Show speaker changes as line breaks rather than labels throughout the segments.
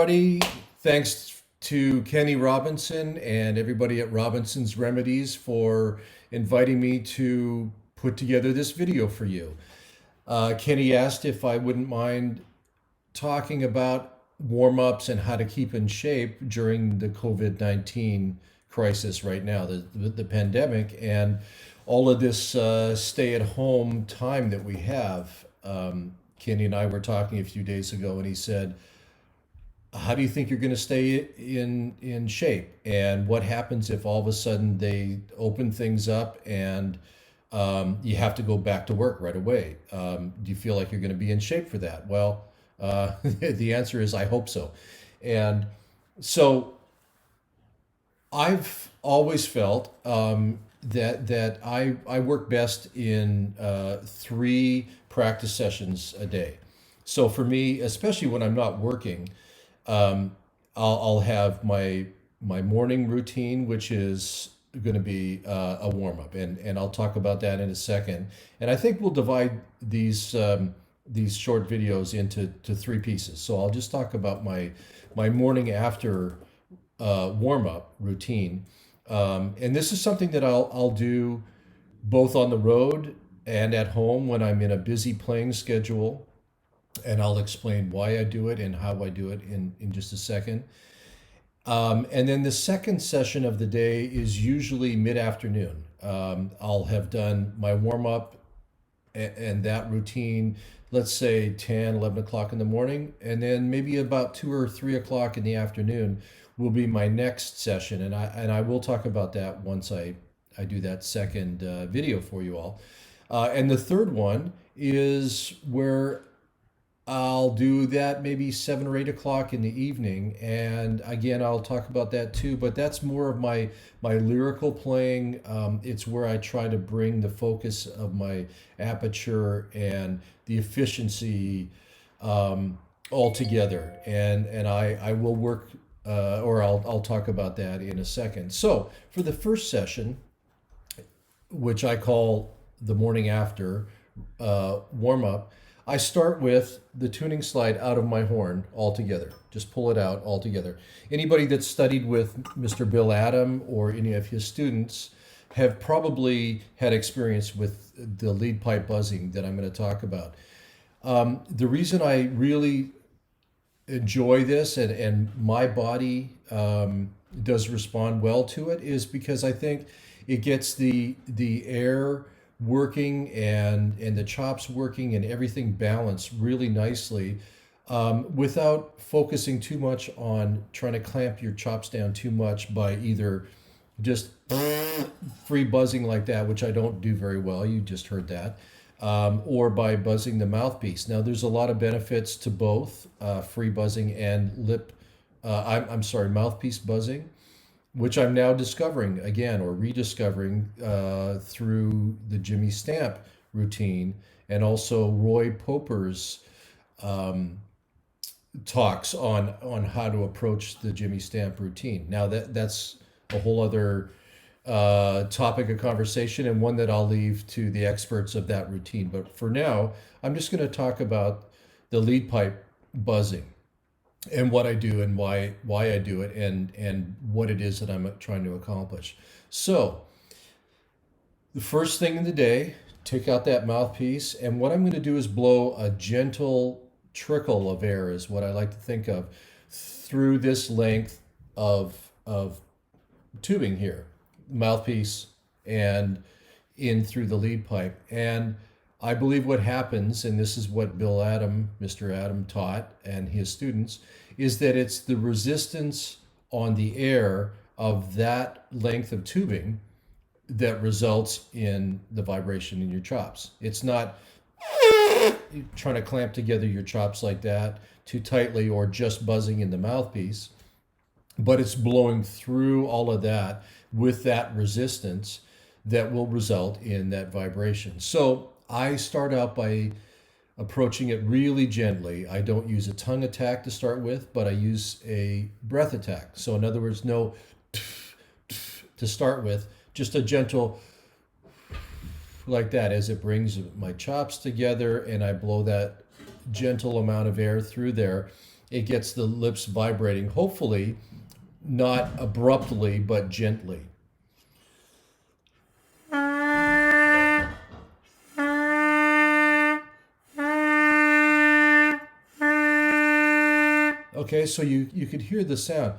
everybody. Thanks to Kenny Robinson and everybody at Robinson's Remedies for inviting me to put together this video for you. Kenny asked if I wouldn't mind talking about warm ups and how to keep in shape during the COVID-19 crisis right now, the pandemic, and all of this stay at home time that we have. Kenny and I were talking a few days ago, and he said, how do you think you're going to stay in shape? And what happens if all of a sudden they open things up and you have to go back to work right away? Do you feel like you're going to be in shape for that? Well, the answer is I hope so. And so I've always felt that I work best in three practice sessions a day. So for me, especially when I'm not working, I'll have my morning routine, which is going to be a warm up, and I'll talk about that in a second. And I think we'll divide these short videos into three pieces. So I'll just talk about my morning after warm up routine, and this is something that I'll do both on the road and at home when I'm in a busy playing schedule, and I'll explain why I do it and how I do it in just a second. And then the second session of the day is usually mid-afternoon. I'll have done my warm-up and that routine, let's say 10, 11 o'clock in the morning, and then maybe about 2 or 3 o'clock in the afternoon will be my next session. And I will talk about that once I do that second video for you all. And the third one is where I'll do that maybe 7 or 8 o'clock in the evening, and again I'll talk about that too. But that's more of my lyrical playing. It's where I try to bring the focus of my aperture and the efficiency all together, and I will work or I'll talk about that in a second. So for the first session, which I call the morning after warm up, I start with the tuning slide out of my horn altogether. Just pull it out altogether. Anybody that's studied with Mr. Bill Adam or any of his students have probably had experience with the lead pipe buzzing that I'm going to talk about. The reason I really enjoy this and my body does respond well to it is because I think it gets the air working and the chops working and everything balanced really nicely, without focusing too much on trying to clamp your chops down too much by either just free buzzing like that, which I don't do very well, you just heard that, or by buzzing the mouthpiece. Now there's a lot of benefits to both free buzzing and I'm sorry, mouthpiece buzzing, which I'm now discovering again or rediscovering through the Jimmy Stamp routine and also Roy Poper's talks on how to approach the Jimmy Stamp routine. Now that's a whole other topic of conversation and one that I'll leave to the experts of that routine. But for now, I'm just going to talk about the lead pipe buzzing and what I do and why I do it and what it is that I'm trying to accomplish. So the first thing in the day, take out that mouthpiece, and what I'm going to do is blow a gentle trickle of air, is what I like to think of, through this length of tubing here, mouthpiece and in through the lead pipe. And I believe what happens, and this is what Mr. Adam taught and his students, is that it's the resistance on the air of that length of tubing that results in the vibration in your chops. It's not trying to clamp together your chops like that too tightly or just buzzing in the mouthpiece, but it's blowing through all of that with that resistance that will result in that vibration. So I start out by approaching it really gently. I don't use a tongue attack to start with, but I use a breath attack. So in other words, no to start with, just a gentle like that as it brings my chops together and I blow that gentle amount of air through there. it gets the lips vibrating, hopefully not abruptly, but gently. Okay, so you could hear the sound.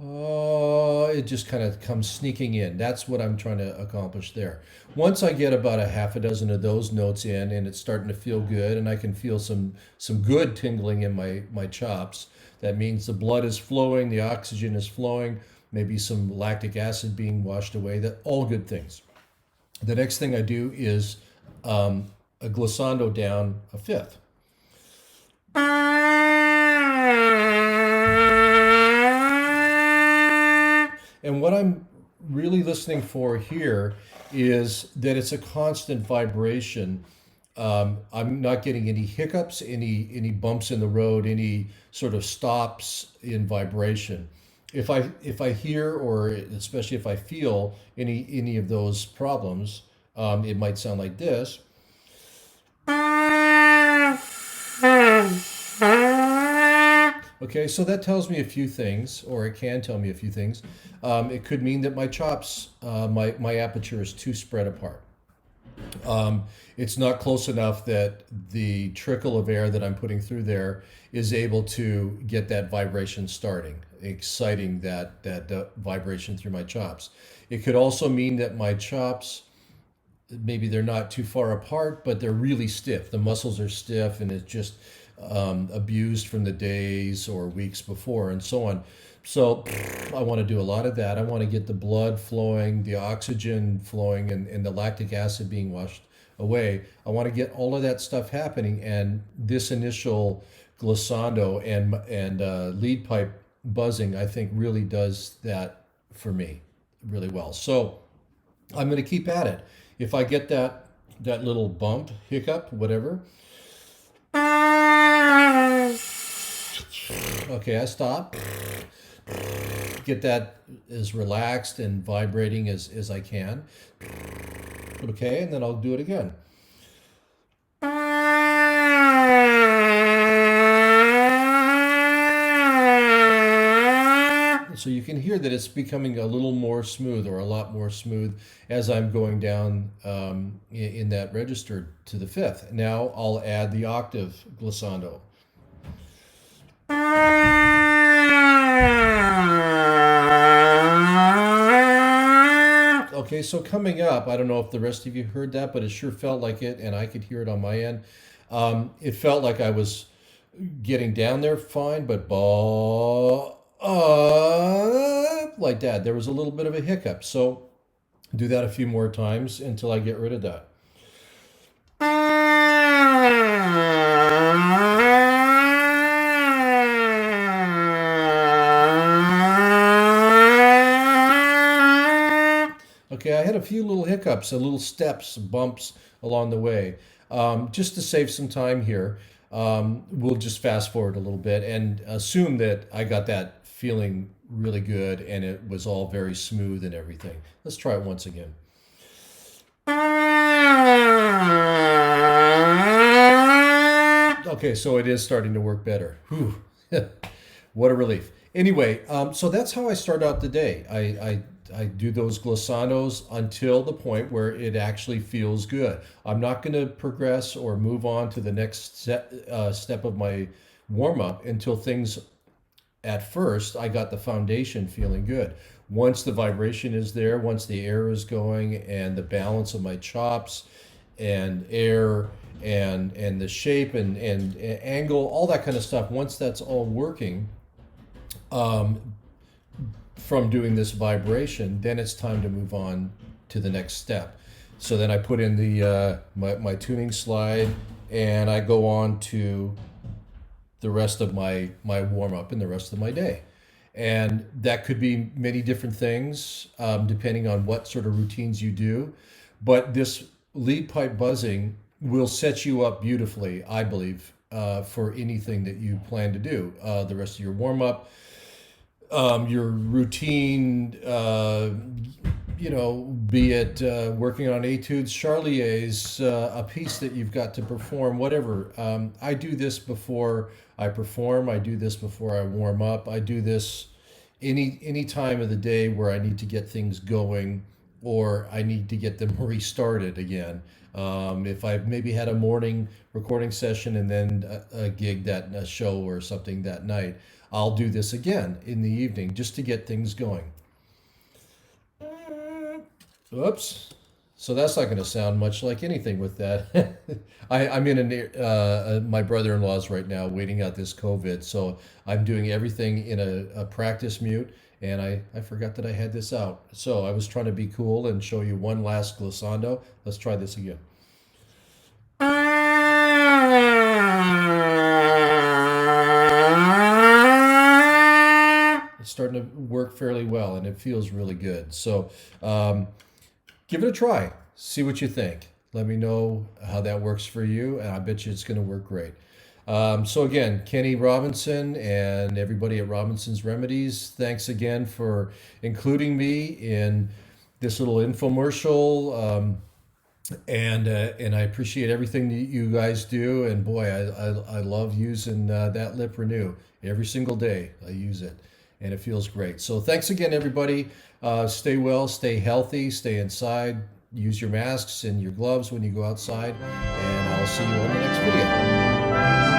Oh, it just kind of comes sneaking in. That's what I'm trying to accomplish there. Once I get about a half a dozen of those notes in, and it's starting to feel good, and I can feel some good tingling in my chops. That means the blood is flowing, the oxygen is flowing, maybe some lactic acid being washed away. That all good things. The next thing I do is a glissando down a fifth. And what I'm really listening for here is that it's a constant vibration. I'm not getting any hiccups, any bumps in the road, any sort of stops in vibration. If I hear, or especially if I feel any of those problems, it might sound like this. Okay, so that tells me a few things, or it can tell me a few things. It could mean that my chops, my aperture is too spread apart. It's not close enough that the trickle of air that I'm putting through there is able to get that vibration starting, exciting that vibration through my chops. It could also mean that my chops, maybe they're not too far apart, but they're really stiff. The muscles are stiff, and it's just abused from the days or weeks before, and so on. So I want to do a lot of that. I want to get the blood flowing, the oxygen flowing, and the lactic acid being washed away. I want to get all of that stuff happening. And this initial glissando and lead pipe buzzing, I think, really does that for me really well. So I'm going to keep at it. If I get that little bump, hiccup, whatever, okay, I stop. Get that as relaxed and vibrating as I can. Okay, and then I'll do it again. So you can hear that it's becoming a little more smooth, or a lot more smooth, as I'm going down in that register to the fifth. Now I'll add the octave glissando. Okay, so coming up, I don't know if the rest of you heard that, but it sure felt like it, and I could hear it on my end. It felt like I was getting down there fine, but like that. There was a little bit of a hiccup. So do that a few more times until I get rid of that. Okay, I had a few little hiccups, little steps, bumps along the way. Just to save some time here, we'll just fast forward a little bit and assume that I got that feeling really good and it was all very smooth and everything. Let's try it once again. Okay, so it is starting to work better. Whew. What a relief. Anyway, so that's how I start out the day. I do those glissandos until the point where it actually feels good. I'm not going to progress or move on to the next step of my warm up until things, at first, I got the foundation feeling good. Once the vibration is there, once the air is going, and the balance of my chops and air and the shape and angle, all that kind of stuff, once that's all working, from doing this vibration, then it's time to move on to the next step. So then I put in the my tuning slide, and I go on to the rest of my warm up and the rest of my day. And that could be many different things, depending on what sort of routines you do. But this lead pipe buzzing will set you up beautifully, I believe, for anything that you plan to do. The rest of your warm up, your routine, be it working on etudes, charliers, a piece that you've got to perform, whatever. I do this before I perform. I do this before I warm up. I do this any time of the day where I need to get things going or I need to get them restarted again. If I've maybe had a morning recording session and then a gig that a show or something that night, I'll do this again in the evening just to get things going. Oops. So that's not going to sound much like anything with that. I'm in my brother-in-law's right now waiting out this COVID. So I'm doing everything in a practice mute. And I forgot that I had this out. So I was trying to be cool and show you one last glissando. Let's try this again. It's starting to work fairly well and it feels really good. So give it a try. See what you think. Let me know how that works for you, and I bet you it's going to work great. So again, Kenny Robinson and everybody at Robinson's Remedies, thanks again for including me in this little infomercial. And I appreciate everything that you guys do. And boy, I love using that Lip Renew every single day. I use it, and it feels great. So thanks again, everybody. Stay well, stay healthy, stay inside. Use your masks and your gloves when you go outside. And I'll see you on the next video.